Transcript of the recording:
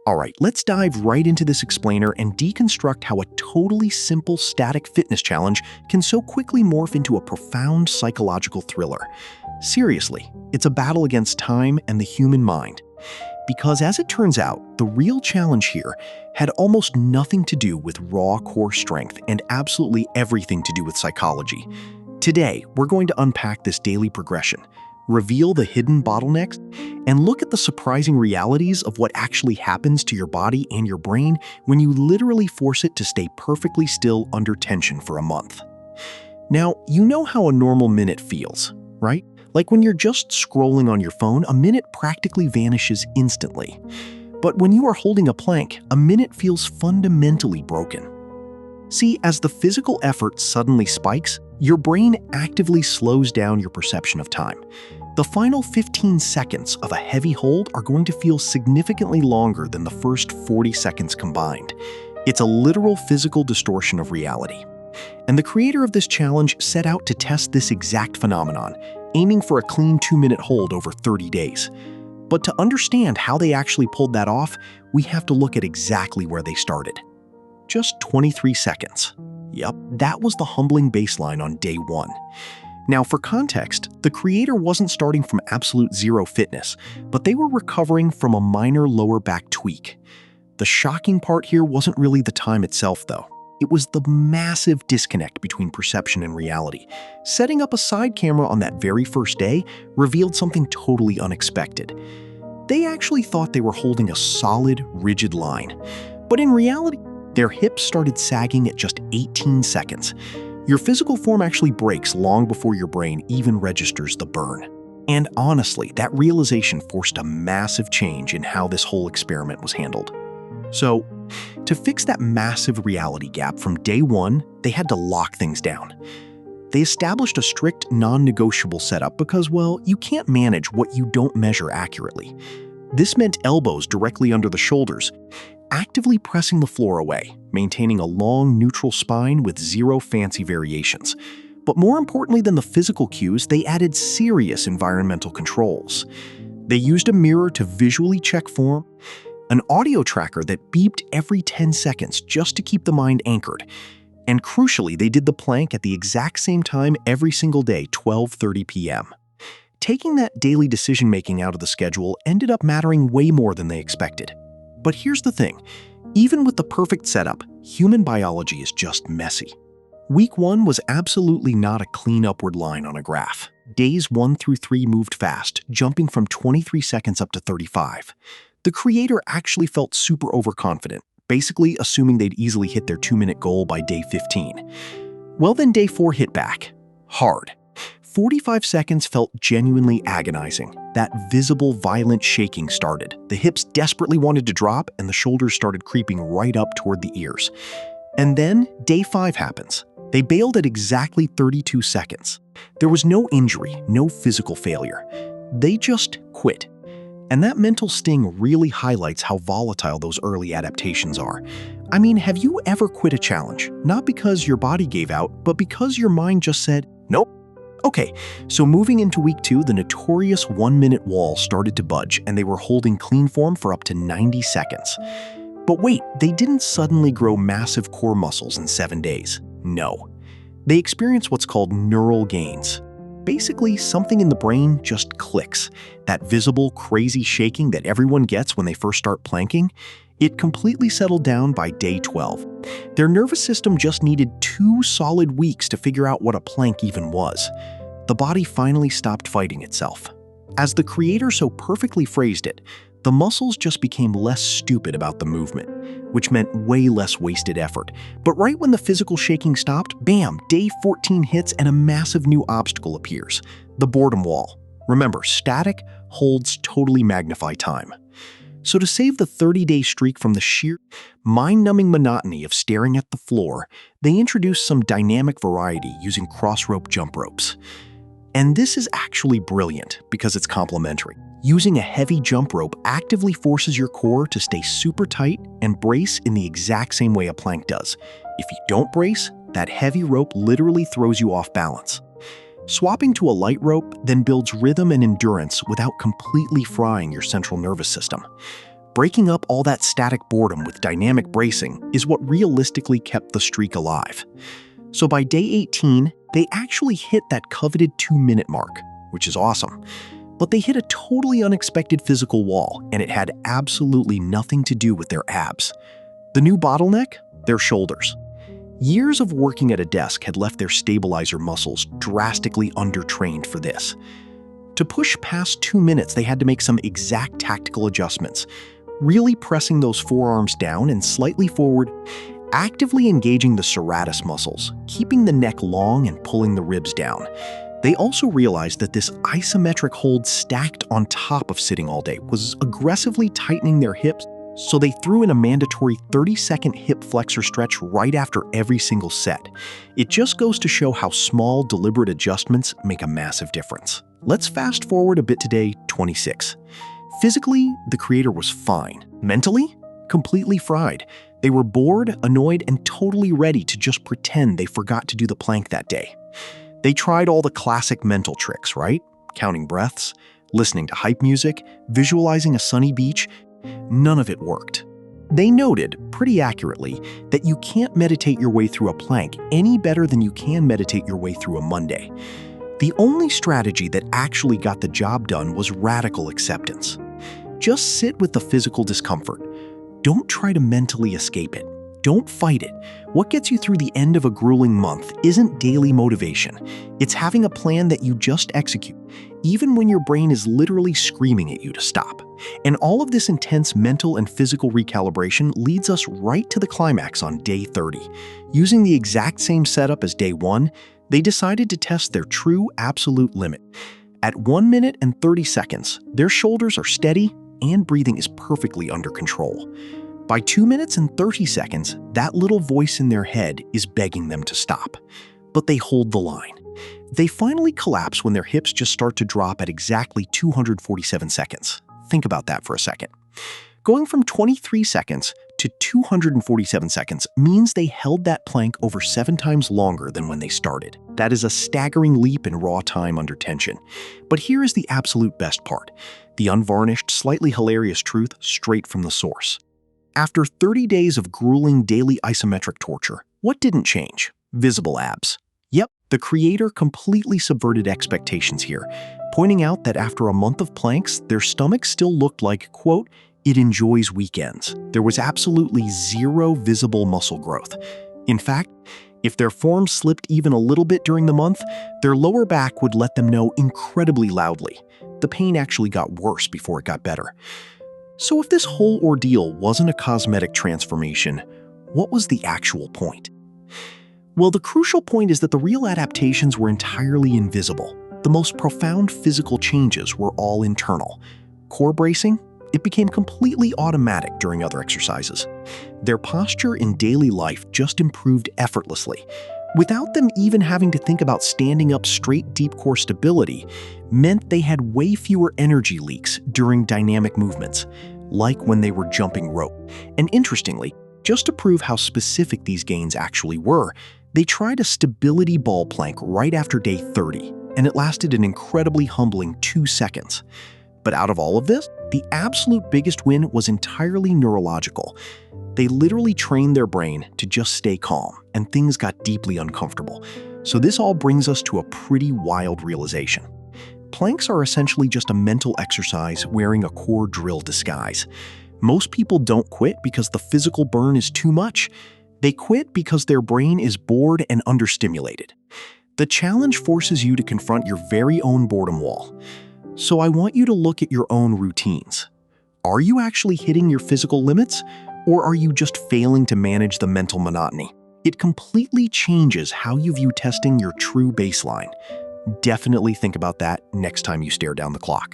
All right, let's dive right into this explainer and deconstruct how a totally simple static fitness challenge can so quickly morph into a profound psychological thriller. Seriously, it's a battle against time and the human mind. Because as it turns out, the real challenge here had almost nothing to do with raw core strength and absolutely everything to do with psychology. Today, we're going to unpack this daily progression, reveal the hidden bottlenecks, and look at the surprising realities of what actually happens to your body and your brain when you literally force it to stay perfectly still under tension for a month. Now, you know how a normal minute feels, right? Like when you're just scrolling on your phone, a minute practically vanishes instantly. But when you are holding a plank, a minute feels fundamentally broken. See, as the physical effort suddenly spikes, your brain actively slows down your perception of time. The final 15 seconds of a heavy hold are going to feel significantly longer than the first 40 seconds combined. It's a literal physical distortion of reality. And the creator of this challenge set out to test this exact phenomenon, aiming for a clean 2-minute hold over 30 days. But to understand how they actually pulled that off, we have to look at exactly where they started. Just 23 seconds. Yep, that was the humbling baseline on day 1. Now, for context, the creator wasn't starting from absolute zero fitness, but they were recovering from a minor lower back tweak. The shocking part here wasn't really the time itself, though. It was the massive disconnect between perception and reality. Setting up a side camera on that very first day revealed something totally unexpected. They actually thought they were holding a solid, rigid line. But in reality, their hips started sagging at just 18 seconds. Your physical form actually breaks long before your brain even registers the burn. And honestly, that realization forced a massive change in how this whole experiment was handled. So, to fix that massive reality gap from day 1, they had to lock things down. They established a strict, non-negotiable setup because, well, you can't manage what you don't measure accurately. This meant elbows directly under the shoulders, actively pressing the floor away, maintaining a long, neutral spine with zero fancy variations. But more importantly than the physical cues, they added serious environmental controls. They used a mirror to visually check form, an audio tracker that beeped every 10 seconds just to keep the mind anchored. And crucially, they did the plank at the exact same time every single day, 12:30 p.m. Taking that daily decision-making out of the schedule ended up mattering way more than they expected. But here's the thing, even with the perfect setup, human biology is just messy. Week 1 was absolutely not a clean upward line on a graph. Days 1 through 3 moved fast, jumping from 23 seconds up to 35. The creator actually felt super overconfident, basically assuming they'd easily hit their 2-minute goal by day 15. Well, then day 4 hit back. Hard. 45 seconds felt genuinely agonizing. That visible, violent shaking started. The hips desperately wanted to drop, and the shoulders started creeping right up toward the ears. And then, day 5 happens. They bailed at exactly 32 seconds. There was no injury, no physical failure. They just quit. And that mental sting really highlights how volatile those early adaptations are. I mean, have you ever quit a challenge? Not because your body gave out, but because your mind just said, nope. Okay, so moving into week 2, the notorious 1-minute wall started to budge, and they were holding clean form for up to 90 seconds. But wait, they didn't suddenly grow massive core muscles in 7 days. No. They experienced what's called neural gains. Basically, something in the brain just clicks. That visible, crazy shaking that everyone gets when they first start planking, it completely settled down by day 12. Their nervous system just needed 2 solid weeks to figure out what a plank even was. The body finally stopped fighting itself. As the creator so perfectly phrased it, the muscles just became less stupid about the movement, which meant way less wasted effort. But right when the physical shaking stopped, bam, day 14 hits and a massive new obstacle appears, the boredom wall. Remember, static holds totally magnify time. So to save the 30-day streak from the sheer, mind-numbing monotony of staring at the floor, they introduced some dynamic variety using cross-rope jump ropes. And this is actually brilliant because it's complementary. Using a heavy jump rope actively forces your core to stay super tight and brace in the exact same way a plank does. If you don't brace, that heavy rope literally throws you off balance. Swapping to a light rope then builds rhythm and endurance without completely frying your central nervous system. Breaking up all that static boredom with dynamic bracing is what realistically kept the streak alive. So by day 18, they actually hit that coveted 2-minute mark, which is awesome. But they hit a totally unexpected physical wall, and it had absolutely nothing to do with their abs. The new bottleneck? Their shoulders. Years of working at a desk had left their stabilizer muscles drastically undertrained for this. To push past 2 minutes, they had to make some exact tactical adjustments, really pressing those forearms down and slightly forward, actively engaging the serratus muscles, keeping the neck long and pulling the ribs down. They also realized that this isometric hold stacked on top of sitting all day was aggressively tightening their hips, so they threw in a mandatory 30-second hip flexor stretch right after every single set. It just goes to show how small, deliberate adjustments make a massive difference. Let's fast forward a bit to day 26. Physically, the creator was fine. Mentally, completely fried. They were bored, annoyed, and totally ready to just pretend they forgot to do the plank that day. They tried all the classic mental tricks, right? Counting breaths, listening to hype music, visualizing a sunny beach. None of it worked. They noted, pretty accurately, that you can't meditate your way through a plank any better than you can meditate your way through a Monday. The only strategy that actually got the job done was radical acceptance. Just sit with the physical discomfort. Don't try to mentally escape it. Don't fight it. What gets you through the end of a grueling month isn't daily motivation. It's having a plan that you just execute, even when your brain is literally screaming at you to stop. And all of this intense mental and physical recalibration leads us right to the climax on day 30. Using the exact same setup as day 1, they decided to test their true absolute limit. At 1 minute and 30 seconds, their shoulders are steady and breathing is perfectly under control. By 2 minutes and 30 seconds, that little voice in their head is begging them to stop. But they hold the line. They finally collapse when their hips just start to drop at exactly 247 seconds. Think about that for a second. Going from 23 seconds to 247 seconds means they held that plank over 7 times longer than when they started. That is a staggering leap in raw time under tension. But here is the absolute best part. The unvarnished, slightly hilarious truth straight from the source. After 30 days of grueling daily isometric torture, what didn't change? Visible abs. Yep, the creator completely subverted expectations here, pointing out that after a month of planks, their stomachs still looked like, quote, it enjoys weekends. There was absolutely zero visible muscle growth. In fact, if their form slipped even a little bit during the month, their lower back would let them know incredibly loudly. The pain actually got worse before it got better. So if this whole ordeal wasn't a cosmetic transformation, what was the actual point? Well, the crucial point is that the real adaptations were entirely invisible. The most profound physical changes were all internal. Core bracing? It became completely automatic during other exercises. Their posture in daily life just improved effortlessly. Without them even having to think about standing up straight, deep core stability, meant they had way fewer energy leaks during dynamic movements, like when they were jumping rope. And interestingly, just to prove how specific these gains actually were, they tried a stability ball plank right after day 30, and it lasted an incredibly humbling 2 seconds. But out of all of this, the absolute biggest win was entirely neurological. They literally trained their brain to just stay calm, and things got deeply uncomfortable. So this all brings us to a pretty wild realization. Planks are essentially just a mental exercise wearing a core drill disguise. Most people don't quit because the physical burn is too much. They quit because their brain is bored and understimulated. The challenge forces you to confront your very own boredom wall. So I want you to look at your own routines. Are you actually hitting your physical limits, or are you just failing to manage the mental monotony? It completely changes how you view testing your true baseline. Definitely think about that next time you stare down the clock.